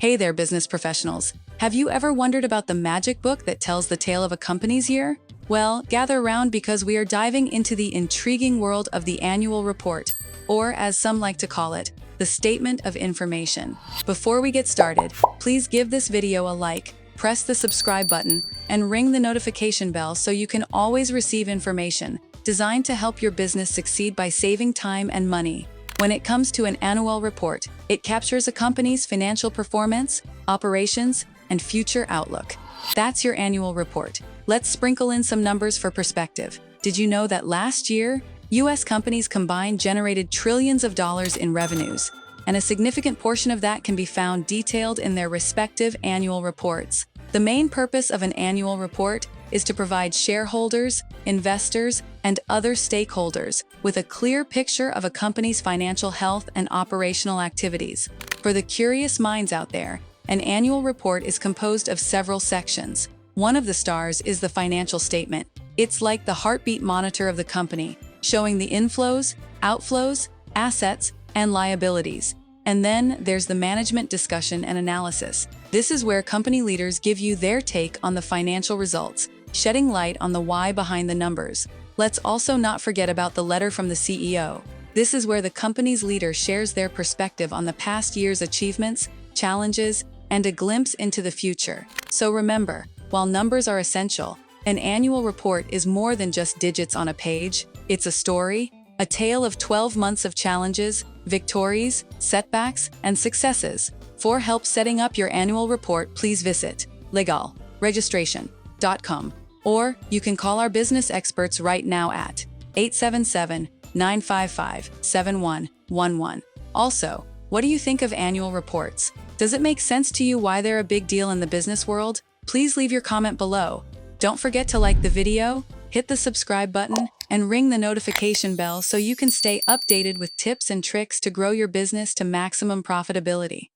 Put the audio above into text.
Hey there, business professionals. Have you ever wondered about the magic book that tells the tale of a company's year? Well, gather around because we are diving into the intriguing world of the annual report, or as some like to call it, the Statement of Information. Before we get started, please give this video a like, press the subscribe button, and ring the notification bell so you can always receive information designed to help your business succeed by saving time and money. When it comes to an annual report, it captures a company's financial performance, operations, and future outlook. That's your annual report. Let's sprinkle in some numbers for perspective. Did you know that last year, U.S. companies combined generated trillions of dollars in revenues, and a significant portion of that can be found detailed in their respective annual reports. The main purpose of an annual report is to provide shareholders, investors, and other stakeholders with a clear picture of a company's financial health and operational activities. For the curious minds out there, an annual report is composed of several sections. One of the stars is the financial statement. It's like the heartbeat monitor of the company, showing the inflows, outflows, assets, and liabilities. And then there's the management discussion and analysis. This is where company leaders give you their take on the financial results, shedding light on the why behind the numbers. Let's also not forget about the letter from the CEO. This is where the company's leader shares their perspective on the past year's achievements, challenges, and a glimpse into the future. So remember, while numbers are essential, an annual report is more than just digits on a page. It's a story, a tale of 12 months of challenges, victories, setbacks, and successes. For help setting up your annual report, please visit legalregistration.com, or you can call our business experts right now at 877-955-7111. Also, what do you think of annual reports? Does it make sense to you why they're a big deal in the business world? Please leave your comment below. Don't forget to like the video, hit the subscribe button, and ring the notification bell so you can stay updated with tips and tricks to grow your business to maximum profitability.